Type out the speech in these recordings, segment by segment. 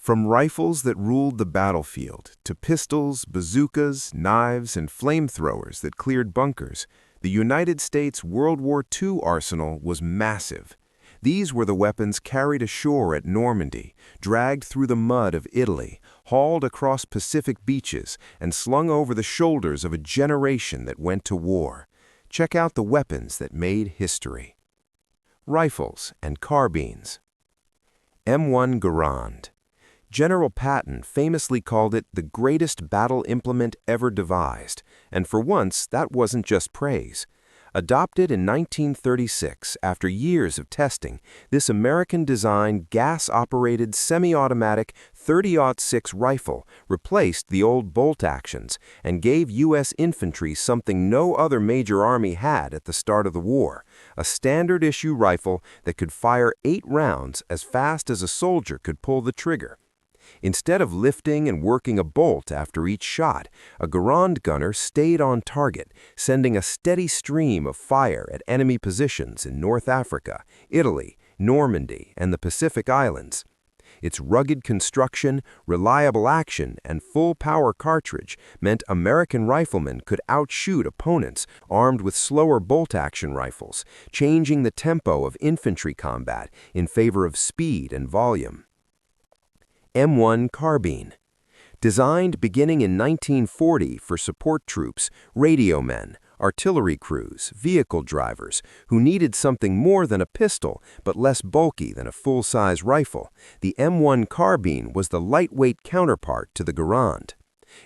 From rifles that ruled the battlefield to pistols, bazookas, knives, and flamethrowers that cleared bunkers, the United States World War II arsenal was massive. These were the weapons carried ashore at Normandy, dragged through the mud of Italy, hauled across Pacific beaches, and slung over the shoulders of a generation that went to war. Check out the weapons that made history. Rifles and carbines. M1 Garand. General Patton famously called it the greatest battle implement ever devised, and for once that wasn't just praise. Adopted in 1936 after years of testing, this American-designed gas-operated semi-automatic 30-06 rifle replaced the old bolt actions and gave U.S. infantry something no other major army had at the start of the war, a standard-issue rifle that could fire 8 rounds as fast as a soldier could pull the trigger. Instead of lifting and working a bolt after each shot, a Garand gunner stayed on target, sending a steady stream of fire at enemy positions in North Africa, Italy, Normandy, and the Pacific Islands. Its rugged construction, reliable action, and full-power cartridge meant American riflemen could outshoot opponents armed with slower bolt-action rifles, changing the tempo of infantry combat in favor of speed and volume. M1 Carbine. Designed beginning in 1940 for support troops, radio men, artillery crews, vehicle drivers who needed something more than a pistol but less bulky than a full-size rifle, the M1 Carbine was the lightweight counterpart to the Garand.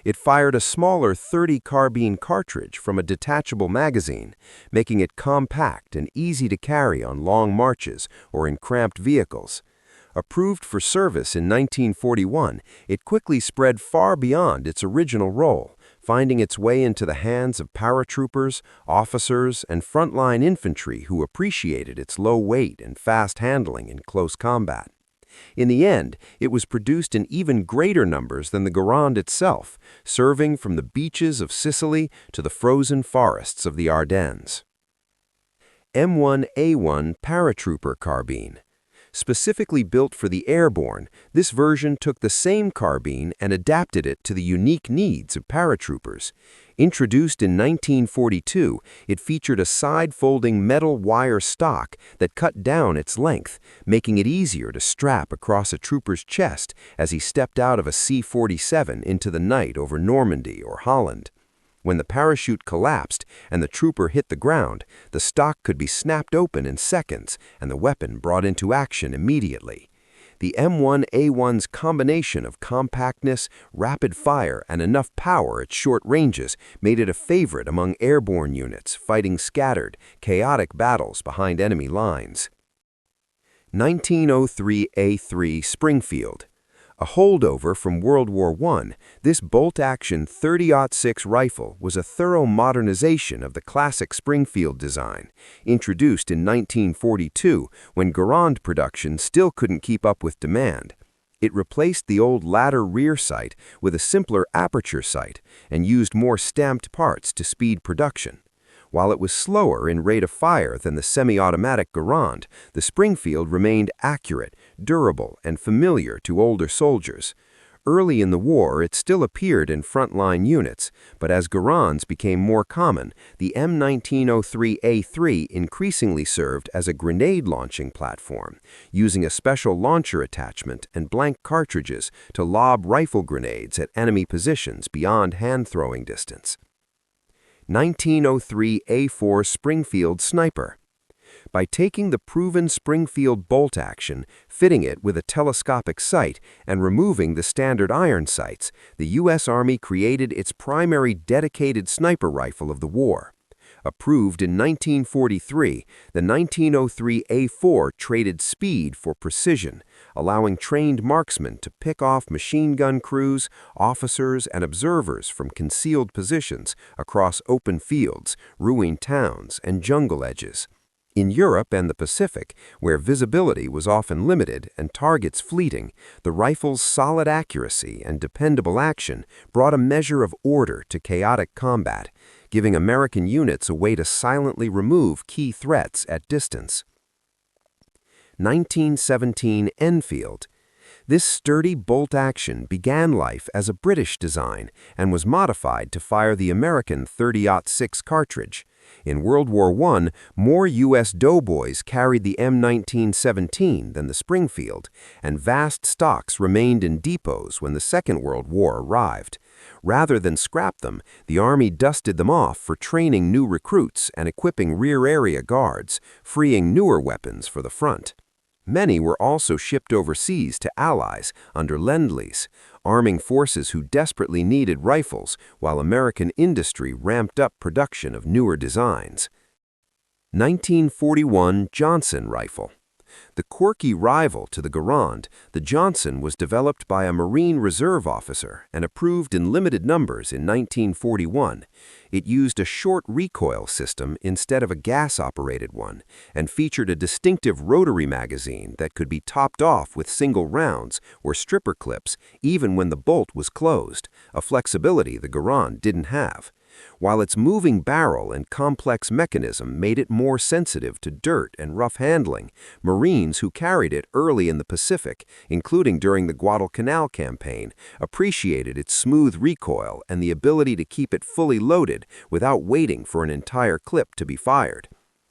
It fired a smaller .30 carbine cartridge from a detachable magazine, making it compact and easy to carry on long marches or in cramped vehicles. Approved for service in 1941, it quickly spread far beyond its original role, finding its way into the hands of paratroopers, officers, and frontline infantry who appreciated its low weight and fast handling in close combat. In the end, it was produced in even greater numbers than the Garand itself, serving from the beaches of Sicily to the frozen forests of the Ardennes. M1A1 Paratrooper Carbine. Specifically built for the airborne, this version took the same carbine and adapted it to the unique needs of paratroopers. Introduced in 1942, it featured a side-folding metal wire stock that cut down its length, making it easier to strap across a trooper's chest as he stepped out of a C-47 into the night over Normandy or Holland. When the parachute collapsed and the trooper hit the ground, the stock could be snapped open in seconds and the weapon brought into action immediately. The M1A1's combination of compactness, rapid fire, and enough power at short ranges made it a favorite among airborne units fighting scattered, chaotic battles behind enemy lines. 1903A3 Springfield. A holdover from World War I, this bolt-action 30-06 rifle was a thorough modernization of the classic Springfield design, introduced in 1942 when Garand production still couldn't keep up with demand. It replaced the old ladder rear sight with a simpler aperture sight and used more stamped parts to speed production. While it was slower in rate of fire than the semi-automatic Garand, the Springfield remained accurate, durable, and familiar to older soldiers. Early in the war, it still appeared in frontline units, but as Garands became more common, the M1903A3 increasingly served as a grenade-launching platform, using a special launcher attachment and blank cartridges to lob rifle grenades at enemy positions beyond hand-throwing distance. 1903A4 Springfield Sniper. By taking the proven Springfield bolt action, fitting it with a telescopic sight, and removing the standard iron sights, the U.S. Army created its primary dedicated sniper rifle of the war. Approved in 1943, the 1903A4 traded speed for precision, allowing trained marksmen to pick off machine gun crews, officers, and observers from concealed positions across open fields, ruined towns, and jungle edges. In Europe and the Pacific, where visibility was often limited and targets fleeting, the rifle's solid accuracy and dependable action brought a measure of order to chaotic combat, giving American units a way to silently remove key threats at distance. 1917 Enfield. This sturdy bolt-action began life as a British design and was modified to fire the American .30-06 cartridge. In World War I, more U.S. doughboys carried the M1917 than the Springfield, and vast stocks remained in depots when the Second World War arrived. Rather than scrap them, the Army dusted them off for training new recruits and equipping rear area guards, freeing newer weapons for the front. Many were also shipped overseas to allies under Lend-Lease, arming forces who desperately needed rifles while American industry ramped up production of newer designs. 1941 Johnson Rifle. The quirky rival to the Garand, the Johnson was developed by a Marine Reserve officer and approved in limited numbers in 1941. It used a short recoil system instead of a gas-operated one, and featured a distinctive rotary magazine that could be topped off with single rounds or stripper clips even when the bolt was closed, a flexibility the Garand didn't have. While its moving barrel and complex mechanism made it more sensitive to dirt and rough handling, Marines who carried it early in the Pacific, including during the Guadalcanal campaign, appreciated its smooth recoil and the ability to keep it fully loaded without waiting for an entire clip to be fired.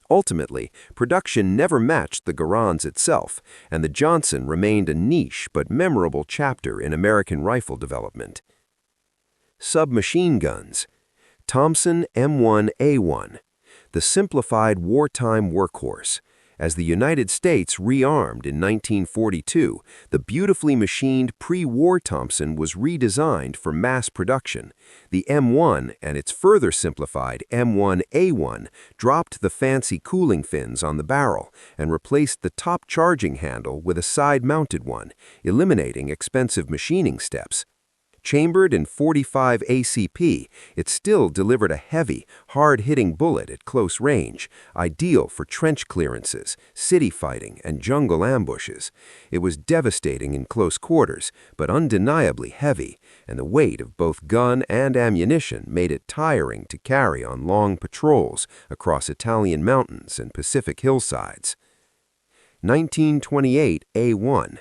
Ultimately, production never matched the Garand's itself, and the Johnson remained a niche but memorable chapter in American rifle development. Submachine guns. Thompson M1A1, the simplified wartime workhorse. As the United States rearmed in 1942, the beautifully machined pre-war Thompson was redesigned for mass production. The M1 and its further simplified M1A1 dropped the fancy cooling fins on the barrel and replaced the top charging handle with a side-mounted one, eliminating expensive machining steps. Chambered in .45 ACP, it still delivered a heavy, hard-hitting bullet at close range, ideal for trench clearances, city fighting, and jungle ambushes. It was devastating in close quarters, but undeniably heavy, and the weight of both gun and ammunition made it tiring to carry on long patrols across Italian mountains and Pacific hillsides. 1928 A1.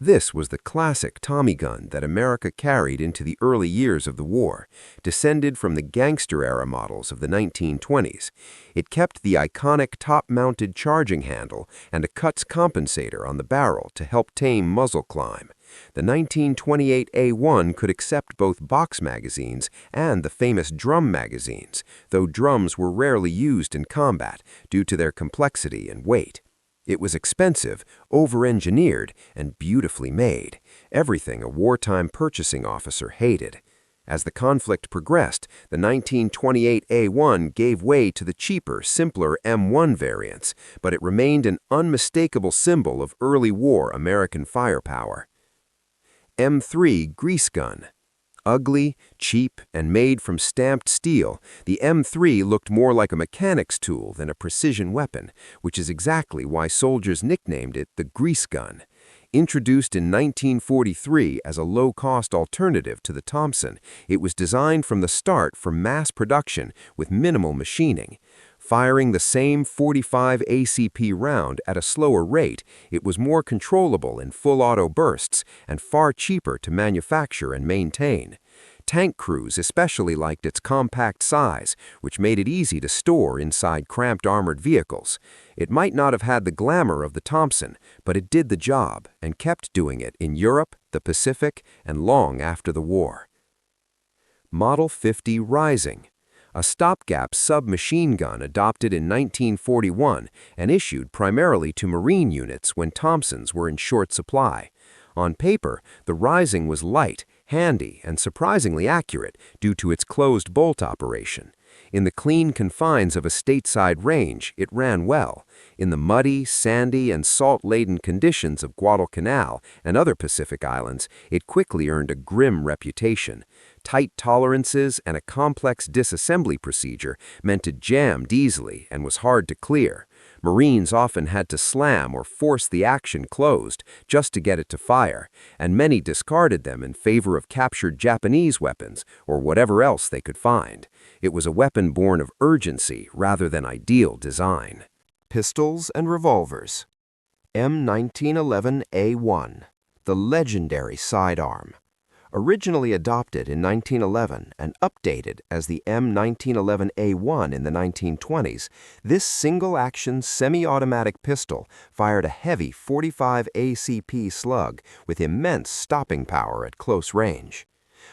This was the classic Tommy gun that America carried into the early years of the war, descended from the gangster-era models of the 1920s. It kept the iconic top-mounted charging handle and a cuts compensator on the barrel to help tame muzzle climb. The 1928 A1 could accept both box magazines and the famous drum magazines, though drums were rarely used in combat due to their complexity and weight. It was expensive, over-engineered, and beautifully made, everything a wartime purchasing officer hated. As the conflict progressed, the 1928 A1 gave way to the cheaper, simpler M1 variants, but it remained an unmistakable symbol of early war American firepower. M3 Grease Gun. Ugly, cheap, and made from stamped steel, the M3 looked more like a mechanic's tool than a precision weapon, which is exactly why soldiers nicknamed it the grease gun. Introduced in 1943 as a low-cost alternative to the Thompson, it was designed from the start for mass production with minimal machining. Firing the same .45 ACP round at a slower rate, it was more controllable in full-auto bursts and far cheaper to manufacture and maintain. Tank crews especially liked its compact size, which made it easy to store inside cramped armored vehicles. It might not have had the glamour of the Thompson, but it did the job and kept doing it in Europe, the Pacific, and long after the war. Model 50 Rising. A stopgap submachine gun adopted in 1941 and issued primarily to Marine units when Thompsons were in short supply. On paper, the Rising was light, handy, and surprisingly accurate due to its closed bolt operation. In the clean confines of a stateside range, it ran well. In the muddy, sandy, and salt-laden conditions of Guadalcanal and other Pacific islands, it quickly earned a grim reputation. Tight tolerances and a complex disassembly procedure meant it jammed easily and was hard to clear. Marines often had to slam or force the action closed just to get it to fire, and many discarded them in favor of captured Japanese weapons or whatever else they could find. It was a weapon born of urgency rather than ideal design. Pistols and revolvers. M1911A1. The legendary sidearm. Originally adopted in 1911 and updated as the M1911A1 in the 1920s, this single-action semi-automatic pistol fired a heavy 45 ACP slug with immense stopping power at close range.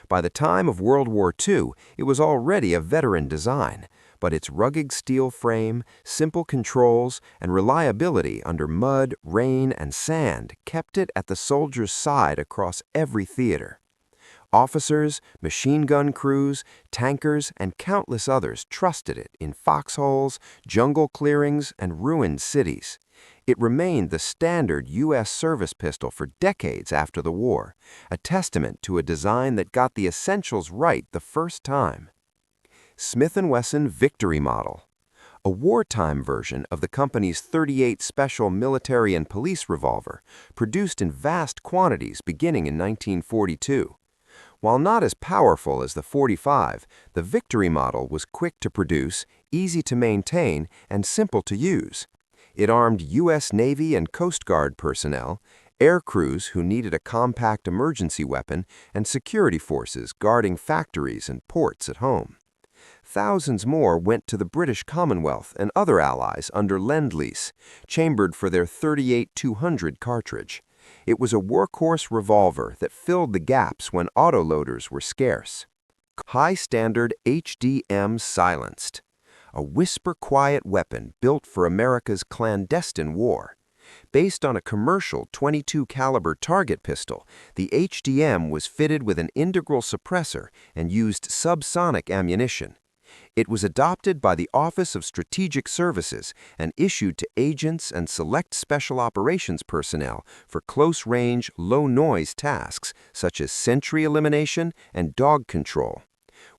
By the time of World War II, it was already a veteran design, but its rugged steel frame, simple controls, and reliability under mud, rain, and sand kept it at the soldier's side across every theater. Officers, machine gun crews, tankers, and countless others trusted it in foxholes, jungle clearings, and ruined cities. It remained the standard U.S. service pistol for decades after the war, a testament to a design that got the essentials right the first time. Smith & Wesson Victory Model. A wartime version of the company's .38 Special Military and Police revolver, produced in vast quantities beginning in 1942. While not as powerful as the .45, the Victory model was quick to produce, easy to maintain, and simple to use. It armed U.S. Navy and Coast Guard personnel, air crews who needed a compact emergency weapon, and security forces guarding factories and ports at home. Thousands more went to the British Commonwealth and other allies under Lend-Lease, chambered for their .38-200 cartridge. It was a workhorse revolver that filled the gaps when autoloaders were scarce. High-standard HDM silenced. A whisper-quiet weapon built for America's clandestine war. Based on a commercial .22 caliber target pistol, the HDM was fitted with an integral suppressor and used subsonic ammunition. It was adopted by the Office of Strategic Services and issued to agents and select special operations personnel for close-range, low-noise tasks such as sentry elimination and dog control.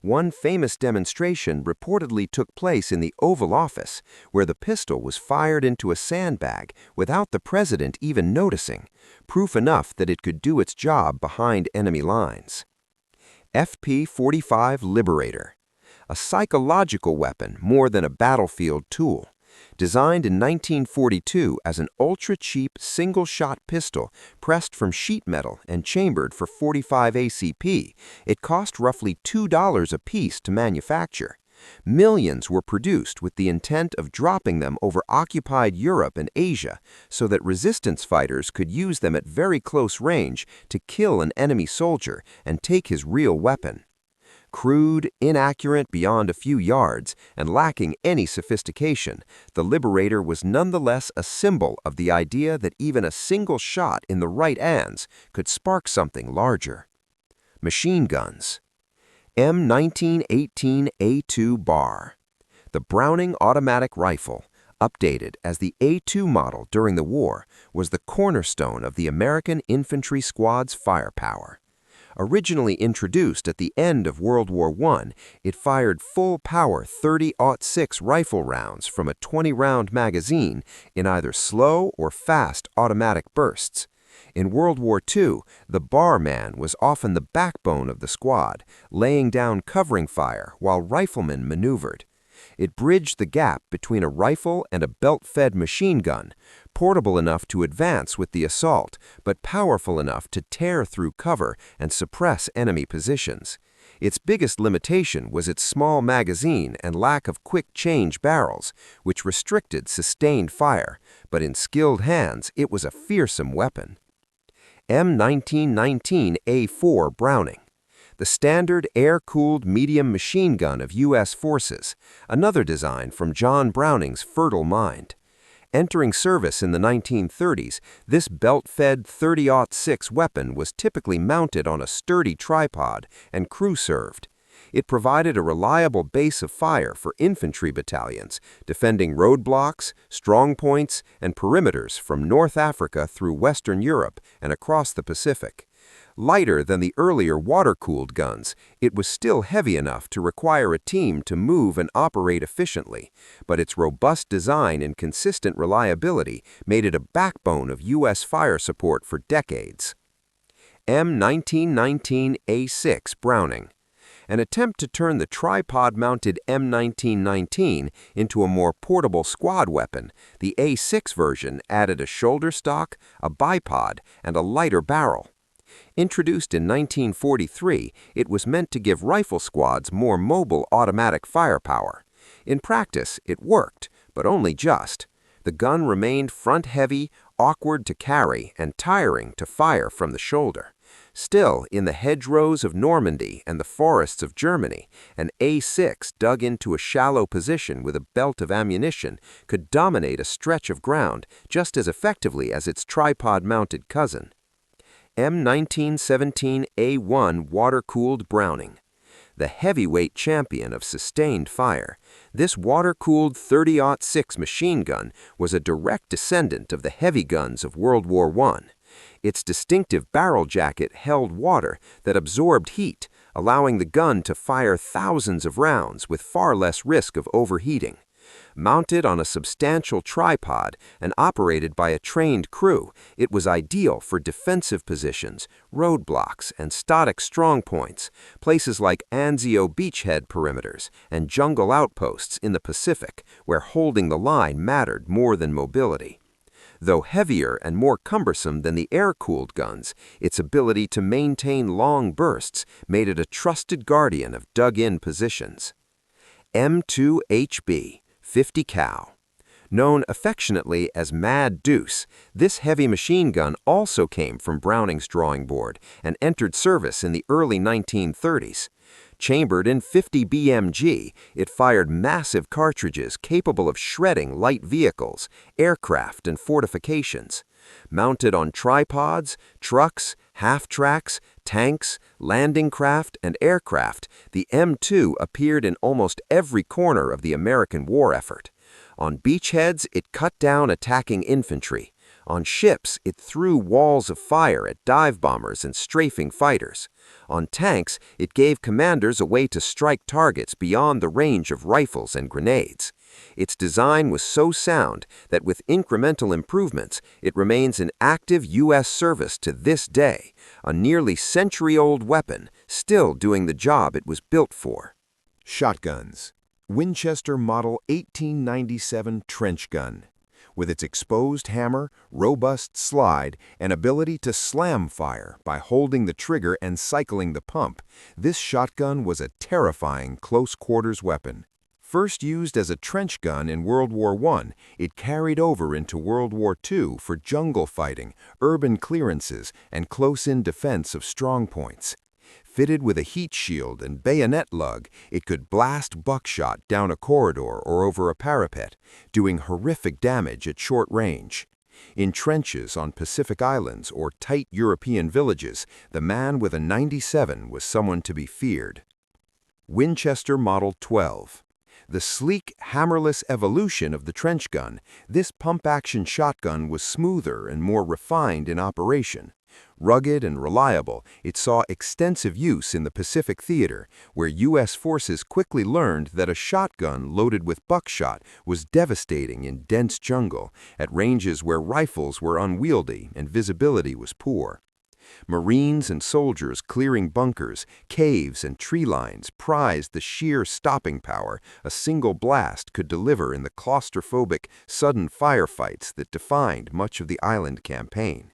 One famous demonstration reportedly took place in the Oval Office, where the pistol was fired into a sandbag without the president even noticing, proof enough that it could do its job behind enemy lines. FP-45 Liberator. A psychological weapon more than a battlefield tool. Designed in 1942 as an ultra-cheap single-shot pistol pressed from sheet metal and chambered for 45 ACP, it cost roughly $2 a piece to manufacture. Millions were produced with the intent of dropping them over occupied Europe and Asia so that resistance fighters could use them at very close range to kill an enemy soldier and take his real weapon. Crude, inaccurate beyond a few yards, and lacking any sophistication, the Liberator was nonetheless a symbol of the idea that even a single shot in the right hands could spark something larger. Machine guns. M1918A2 Bar. The Browning automatic rifle, updated as the A2 model during the war, was the cornerstone of the American infantry squad's firepower. Originally introduced at the end of World War I, it fired full-power .30-06 rifle rounds from a 20-round magazine in either slow or fast automatic bursts. In World War II, the bar man was often the backbone of the squad, laying down covering fire while riflemen maneuvered. It bridged the gap between a rifle and a belt-fed machine gun, portable enough to advance with the assault, but powerful enough to tear through cover and suppress enemy positions. Its biggest limitation was its small magazine and lack of quick-change barrels, which restricted sustained fire, but in skilled hands it was a fearsome weapon. M1919A4 Browning. The standard air-cooled medium machine gun of U.S. forces, another design from John Browning's fertile mind. Entering service in the 1930s, this belt-fed .30-06 weapon was typically mounted on a sturdy tripod and crew-served. It provided a reliable base of fire for infantry battalions, defending roadblocks, strongpoints, and perimeters from North Africa through Western Europe and across the Pacific. Lighter than the earlier water-cooled guns, it was still heavy enough to require a team to move and operate efficiently, but its robust design and consistent reliability made it a backbone of U.S. fire support for decades. M1919A6 Browning. An attempt to turn the tripod-mounted M1919 into a more portable squad weapon, the A6 version added a shoulder stock, a bipod, and a lighter barrel. Introduced in 1943, it was meant to give rifle squads more mobile automatic firepower. In practice, it worked, but only just. The gun remained front-heavy, awkward to carry, and tiring to fire from the shoulder. Still, in the hedgerows of Normandy and the forests of Germany, an A6 dug into a shallow position with a belt of ammunition could dominate a stretch of ground just as effectively as its tripod-mounted cousin. M1917A1 water-cooled Browning. The heavyweight champion of sustained fire, this water-cooled 30-06 machine gun was a direct descendant of the heavy guns of World War I. Its distinctive barrel jacket held water that absorbed heat, allowing the gun to fire thousands of rounds with far less risk of overheating. Mounted on a substantial tripod and operated by a trained crew, it was ideal for defensive positions, roadblocks, and static strongpoints, places like Anzio beachhead perimeters and jungle outposts in the Pacific, where holding the line mattered more than mobility. Though heavier and more cumbersome than the air-cooled guns, its ability to maintain long bursts made it a trusted guardian of dug-in positions. M2HB 50 cal. Known affectionately as Mad Deuce, this heavy machine gun also came from Browning's drawing board and entered service in the early 1930s. Chambered in 50 BMG, it fired massive cartridges capable of shredding light vehicles, aircraft, and fortifications. Mounted on tripods, trucks, half-tracks, tanks, landing craft, and aircraft, the M2 appeared in almost every corner of the American war effort. On beachheads, it cut down attacking infantry. On ships, it threw walls of fire at dive bombers and strafing fighters. On tanks, it gave commanders a way to strike targets beyond the range of rifles and grenades. Its design was so sound that with incremental improvements, it remains in active U.S. service to this day, a nearly century-old weapon still doing the job it was built for. Shotguns. Winchester Model 1897 Trench Gun. With its exposed hammer, robust slide, and ability to slam fire by holding the trigger and cycling the pump, this shotgun was a terrifying close-quarters weapon. First used as a trench gun in World War I, it carried over into World War II for jungle fighting, urban clearances, and close-in defense of strongpoints. Fitted with a heat shield and bayonet lug, it could blast buckshot down a corridor or over a parapet, doing horrific damage at short range. In trenches on Pacific Islands or tight European villages, the man with a 97 was someone to be feared. Winchester Model 12. The sleek, hammerless evolution of the trench gun, this pump-action shotgun was smoother and more refined in operation. Rugged and reliable, it saw extensive use in the Pacific theater, where U.S. forces quickly learned that a shotgun loaded with buckshot was devastating in dense jungle, at ranges where rifles were unwieldy and visibility was poor. Marines and soldiers clearing bunkers, caves, and tree lines prized the sheer stopping power a single blast could deliver in the claustrophobic, sudden firefights that defined much of the island campaign.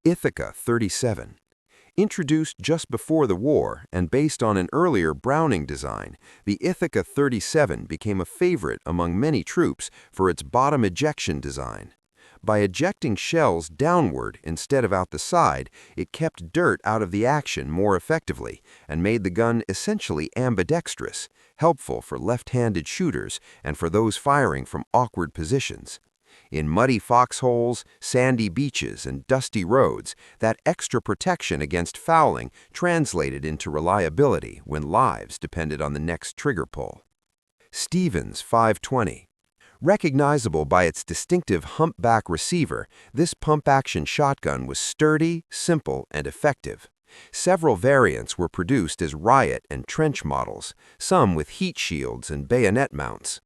Ithaca 37. Introduced just before the war and based on an earlier Browning design, the Ithaca 37 became a favorite among many troops for its bottom ejection design. By ejecting shells downward instead of out the side, it kept dirt out of the action more effectively and made the gun essentially ambidextrous, helpful for left-handed shooters and for those firing from awkward positions. In muddy foxholes, sandy beaches, and dusty roads, that extra protection against fouling translated into reliability when lives depended on the next trigger pull. Stevens 520. Recognizable by its distinctive humpback receiver, this pump-action shotgun was sturdy, simple, and effective. Several variants were produced as riot and trench models, some with heat shields and bayonet mounts.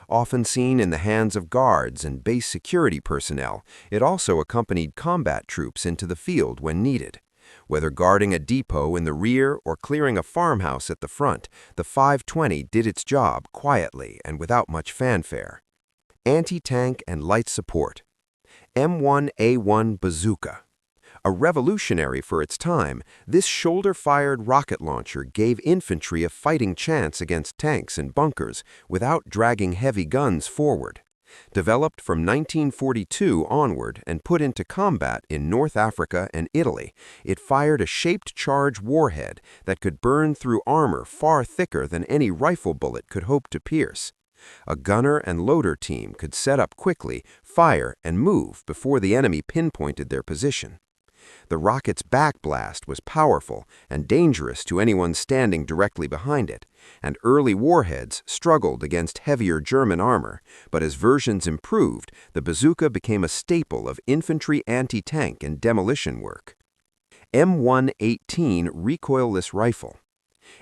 Often seen in the hands of guards and base security personnel, it also accompanied combat troops into the field when needed. Whether guarding a depot in the rear or clearing a farmhouse at the front, the 520 did its job quietly and without much fanfare. Anti-tank and light support. M1A1 Bazooka. A revolutionary for its time, this shoulder-fired rocket launcher gave infantry a fighting chance against tanks and bunkers without dragging heavy guns forward. Developed from 1942 onward and put into combat in North Africa and Italy, it fired a shaped charge warhead that could burn through armor far thicker than any rifle bullet could hope to pierce. A gunner and loader team could set up quickly, fire, and move before the enemy pinpointed their position. The rocket's backblast was powerful and dangerous to anyone standing directly behind it, and early warheads struggled against heavier German armor, but as versions improved, the bazooka became a staple of infantry anti-tank and demolition work. M118 recoilless rifle.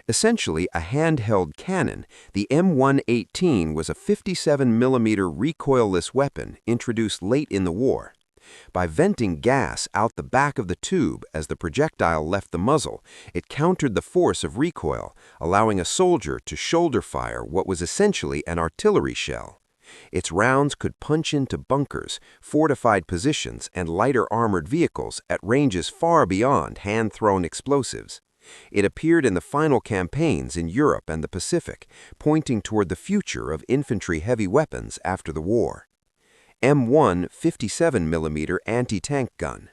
Essentially a handheld cannon, the M118 was a 57mm recoilless weapon introduced late in the war. By venting gas out the back of the tube as the projectile left the muzzle, it countered the force of recoil, allowing a soldier to shoulder fire what was essentially an artillery shell. Its rounds could punch into bunkers, fortified positions, and lighter armored vehicles at ranges far beyond hand-thrown explosives. It appeared in the final campaigns in Europe and the Pacific, pointing toward the future of infantry heavy weapons after the war. M1 57mm anti-tank gun.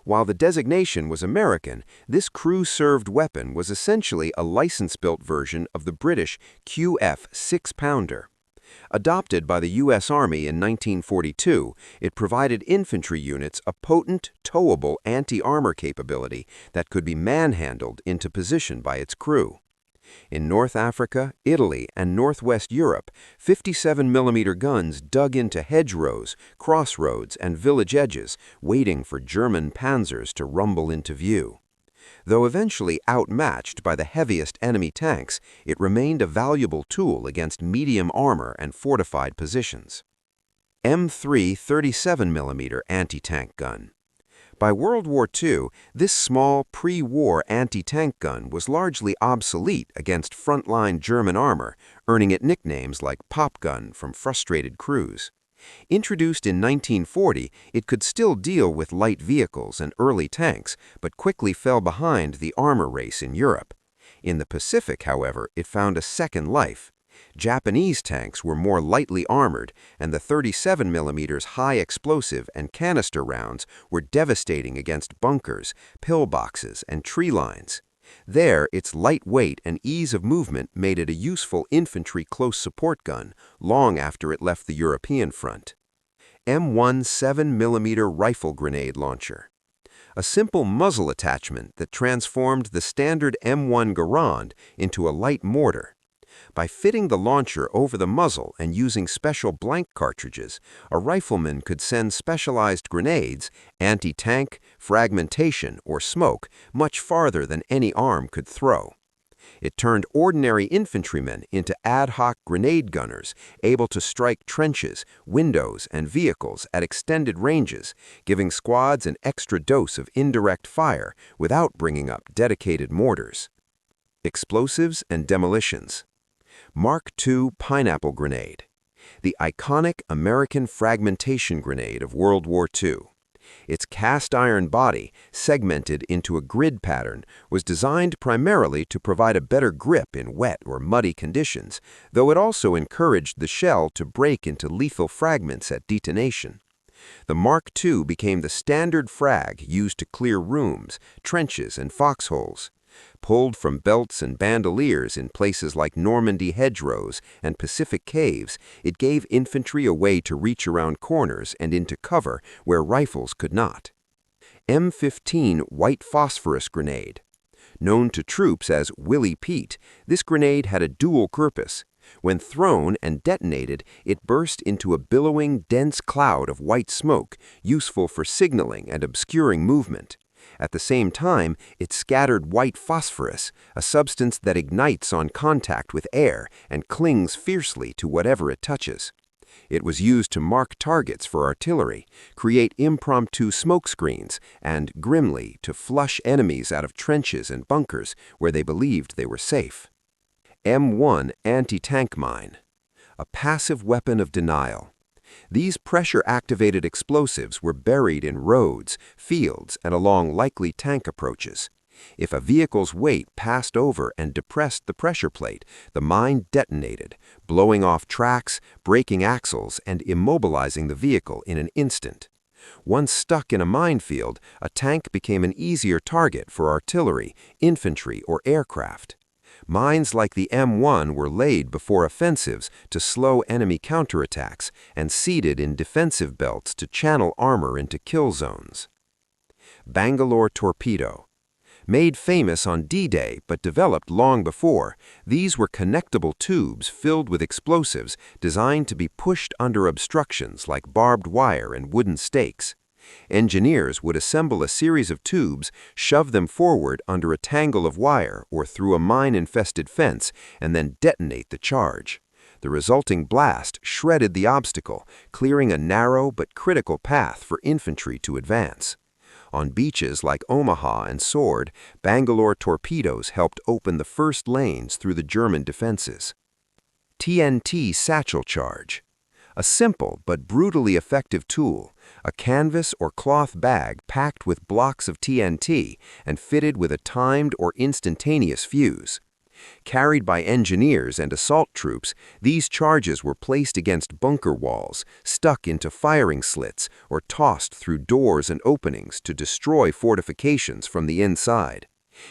While the designation was American, this crew-served weapon was essentially a license-built version of the British QF 6-pounder. Adopted by the U.S. Army in 1942, it provided infantry units a potent, towable anti-armor capability that could be manhandled into position by its crew. In North Africa, Italy, and Northwest Europe, 57mm guns dug into hedgerows, crossroads, and village edges, waiting for German panzers to rumble into view. Though eventually outmatched by the heaviest enemy tanks, it remained a valuable tool against medium armor and fortified positions. M3 37mm anti-tank gun. By World War II, this small pre-war anti-tank gun was largely obsolete against frontline German armor, earning it nicknames like "pop gun" from frustrated crews. Introduced in 1940, it could still deal with light vehicles and early tanks, but quickly fell behind the armor race in Europe. In the Pacific, however, it found a second life. Japanese tanks were more lightly armored, and the 37mm high-explosive and canister rounds were devastating against bunkers, pillboxes, and tree lines. There, its light weight and ease of movement made it a useful infantry close support gun long after it left the European front. M1 7mm rifle grenade launcher. A simple muzzle attachment that transformed the standard M1 Garand into a light mortar. By fitting the launcher over the muzzle and using special blank cartridges, a rifleman could send specialized grenades, anti-tank, fragmentation, or smoke much farther than any arm could throw. It turned ordinary infantrymen into ad hoc grenade gunners, able to strike trenches, windows, and vehicles at extended ranges, giving squads an extra dose of indirect fire without bringing up dedicated mortars. Explosives and demolitions. Mark II pineapple grenade. The iconic American fragmentation grenade of World War II. Its cast-iron body, segmented into a grid pattern, was designed primarily to provide a better grip in wet or muddy conditions, though it also encouraged the shell to break into lethal fragments at detonation. The Mark II became the standard frag used to clear rooms, trenches, and foxholes. Pulled from belts and bandoliers in places like Normandy hedgerows and Pacific caves, it gave infantry a way to reach around corners and into cover where rifles could not. M15 white phosphorus grenade. Known to troops as Willie Pete, this grenade had a dual purpose. When thrown and detonated, it burst into a billowing, dense cloud of white smoke, useful for signaling and obscuring movement. At the same time, it scattered white phosphorus, a substance that ignites on contact with air and clings fiercely to whatever it touches. It was used to mark targets for artillery, create impromptu smoke screens, and, grimly, to flush enemies out of trenches and bunkers where they believed they were safe. M1 anti-tank mine. A passive weapon of denial. These pressure-activated explosives were buried in roads, fields, and along likely tank approaches. If a vehicle's weight passed over and depressed the pressure plate, the mine detonated, blowing off tracks, breaking axles, and immobilizing the vehicle in an instant. Once stuck in a minefield, a tank became an easier target for artillery, infantry, or aircraft. Mines like the M1 were laid before offensives to slow enemy counterattacks and seeded in defensive belts to channel armor into kill zones. Bangalore torpedo. Made famous on D-Day but developed long before, these were connectable tubes filled with explosives designed to be pushed under obstructions like barbed wire and wooden stakes. Engineers would assemble a series of tubes, shove them forward under a tangle of wire or through a mine-infested fence, and then detonate the charge. The resulting blast shredded the obstacle, clearing a narrow but critical path for infantry to advance. On beaches like Omaha and Sword, Bangalore torpedoes helped open the first lanes through the German defenses. TNT satchel charge. A simple but brutally effective tool, a canvas or cloth bag packed with blocks of TNT and fitted with a timed or instantaneous fuse. Carried by engineers and assault troops, these charges were placed against bunker walls, stuck into firing slits, or tossed through doors and openings to destroy fortifications from the inside.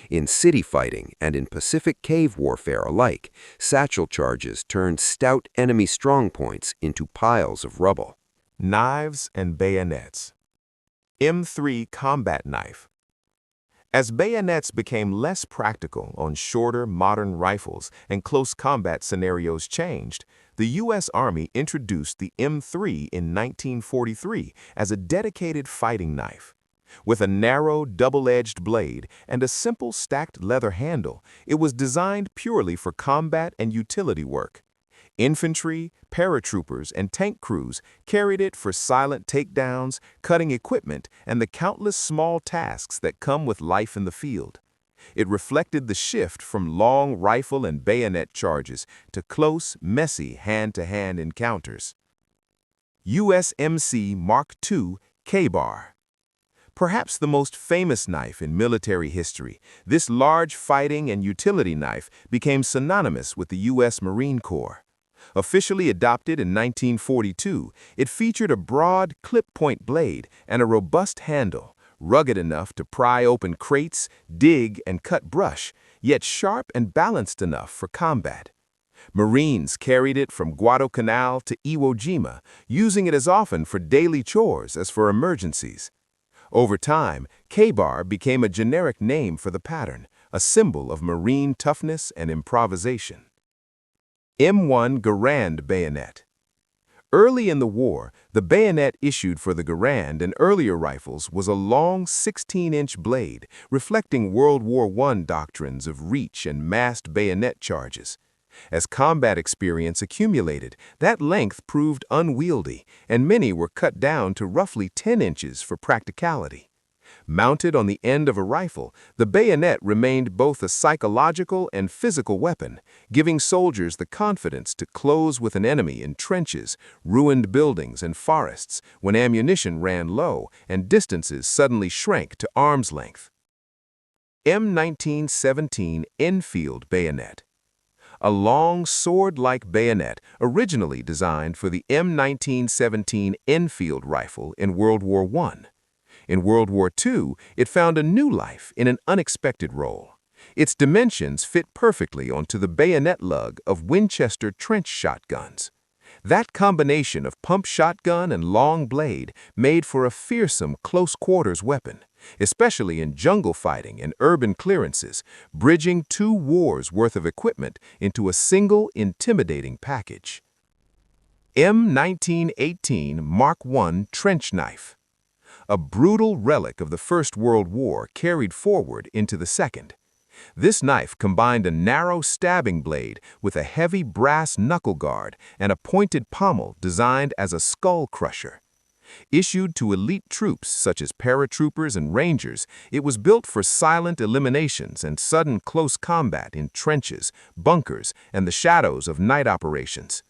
In city fighting and in Pacific cave warfare alike, satchel charges turned stout enemy strongpoints into piles of rubble. Knives and bayonets. M3 combat knife. As bayonets became less practical on shorter, modern rifles and close combat scenarios changed, the U.S. Army introduced the M3 in 1943 as a dedicated fighting knife. With a narrow, double-edged blade and a simple stacked leather handle, it was designed purely for combat and utility work. Infantry, paratroopers, and tank crews carried it for silent takedowns, cutting equipment, and the countless small tasks that come with life in the field. It reflected the shift from long rifle and bayonet charges to close, messy hand-to-hand encounters. USMC Mark II K-Bar. Perhaps the most famous knife in military history, this large fighting and utility knife became synonymous with the U.S. Marine Corps. Officially adopted in 1942, it featured a broad, clip-point blade and a robust handle, rugged enough to pry open crates, dig, and cut brush, yet sharp and balanced enough for combat. Marines carried it from Guadalcanal to Iwo Jima, using it as often for daily chores as for emergencies. Over time, K-Bar became a generic name for the pattern, a symbol of Marine toughness and improvisation. M1 Garand bayonet. Early in the war, the bayonet issued for the Garand and earlier rifles was a long 16-inch blade, reflecting World War I doctrines of reach and massed bayonet charges. As combat experience accumulated, that length proved unwieldy, and many were cut down to roughly 10 inches for practicality. Mounted on the end of a rifle, the bayonet remained both a psychological and physical weapon, giving soldiers the confidence to close with an enemy in trenches, ruined buildings, and forests when ammunition ran low and distances suddenly shrank to arm's length. M1917 Enfield bayonet. A long, sword-like bayonet originally designed for the M1917 Enfield rifle in World War I. In World War II, it found a new life in an unexpected role. Its dimensions fit perfectly onto the bayonet lug of Winchester trench shotguns. That combination of pump shotgun and long blade made for a fearsome close-quarters weapon, especially in jungle fighting and urban clearances, bridging two wars' worth of equipment into a single intimidating package. M1918 Mark I trench knife. A brutal relic of the First World War carried forward into the Second. This knife combined a narrow stabbing blade with a heavy brass knuckle guard and a pointed pommel designed as a skull crusher. Issued to elite troops such as paratroopers and rangers, it was built for silent eliminations and sudden close combat in trenches, bunkers, and the shadows of night operations.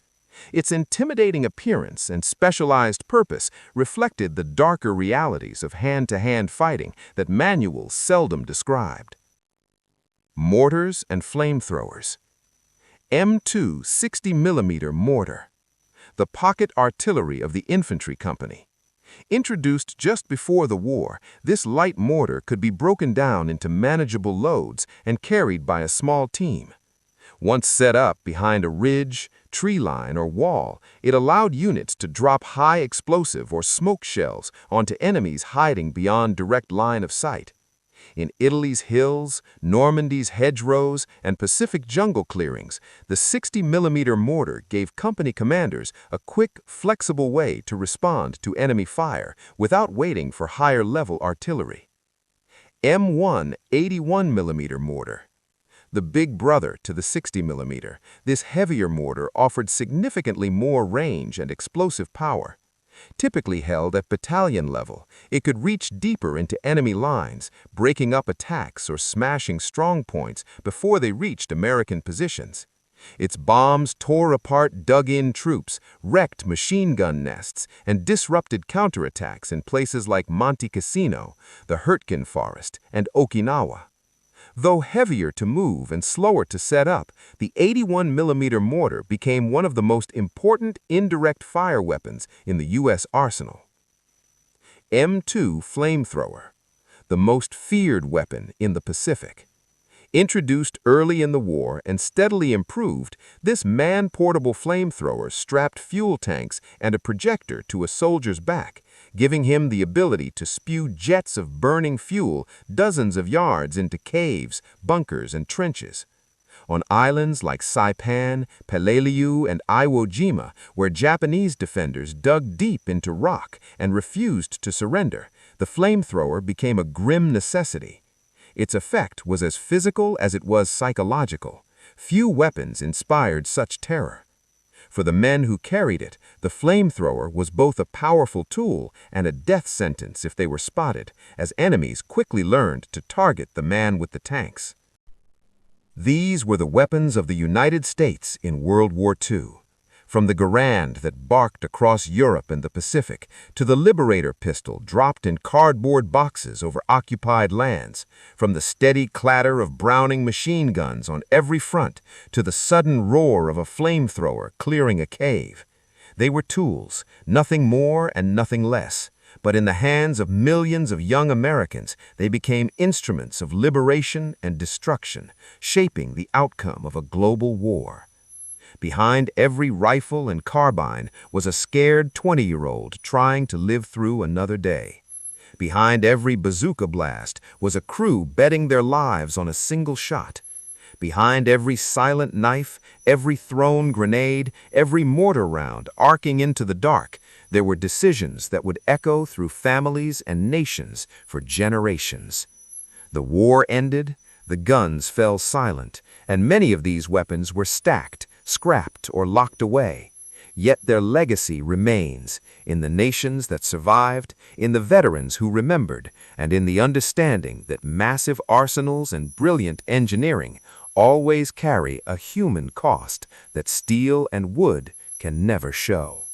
Its intimidating appearance and specialized purpose reflected the darker realities of hand-to-hand fighting that manuals seldom described. Mortars and Flamethrowers. M2 60mm mortar. The pocket artillery of the infantry company. Introduced just before the war, this light mortar could be broken down into manageable loads and carried by a small team. Once set up behind a ridge, tree line, or wall, it allowed units to drop high explosive or smoke shells onto enemies hiding beyond direct line of sight. In Italy's hills, Normandy's hedgerows, and Pacific jungle clearings, the 60mm mortar gave company commanders a quick, flexible way to respond to enemy fire without waiting for higher-level artillery. M1 81mm mortar. The big brother to the 60mm, this heavier mortar offered significantly more range and explosive power. Typically held at battalion level, it could reach deeper into enemy lines, breaking up attacks or smashing strong points before they reached American positions. Its bombs tore apart dug-in troops, wrecked machine gun nests, and disrupted counterattacks in places like Monte Cassino, the Hurtgen Forest, and Okinawa. Though heavier to move and slower to set up, the 81mm mortar became one of the most important indirect fire weapons in the U.S. arsenal. M2 Flamethrower, the most feared weapon in the Pacific. Introduced early in the war and steadily improved, this man-portable flamethrower strapped fuel tanks and a projector to a soldier's back, giving him the ability to spew jets of burning fuel dozens of yards into caves, bunkers, and trenches. On islands like Saipan, Peleliu, and Iwo Jima, where Japanese defenders dug deep into rock and refused to surrender, the flamethrower became a grim necessity. Its effect was as physical as it was psychological. Few weapons inspired such terror. For the men who carried it, the flamethrower was both a powerful tool and a death sentence if they were spotted, as enemies quickly learned to target the man with the tanks. These were the weapons of the United States in World War II. From the Garand that barked across Europe and the Pacific, to the Liberator pistol dropped in cardboard boxes over occupied lands, from the steady clatter of Browning machine guns on every front, to the sudden roar of a flamethrower clearing a cave. They were tools, nothing more and nothing less, but in the hands of millions of young Americans, they became instruments of liberation and destruction, shaping the outcome of a global war. Behind every rifle and carbine was a scared 20-year-old trying to live through another day. Behind every bazooka blast was a crew betting their lives on a single shot. Behind every silent knife, every thrown grenade, every mortar round arcing into the dark, there were decisions that would echo through families and nations for generations. The war ended, the guns fell silent, and many of these weapons were stacked, scrapped, or locked away. Yet their legacy remains in the nations that survived, in the veterans who remembered, and in the understanding that massive arsenals and brilliant engineering always carry a human cost that steel and wood can never show.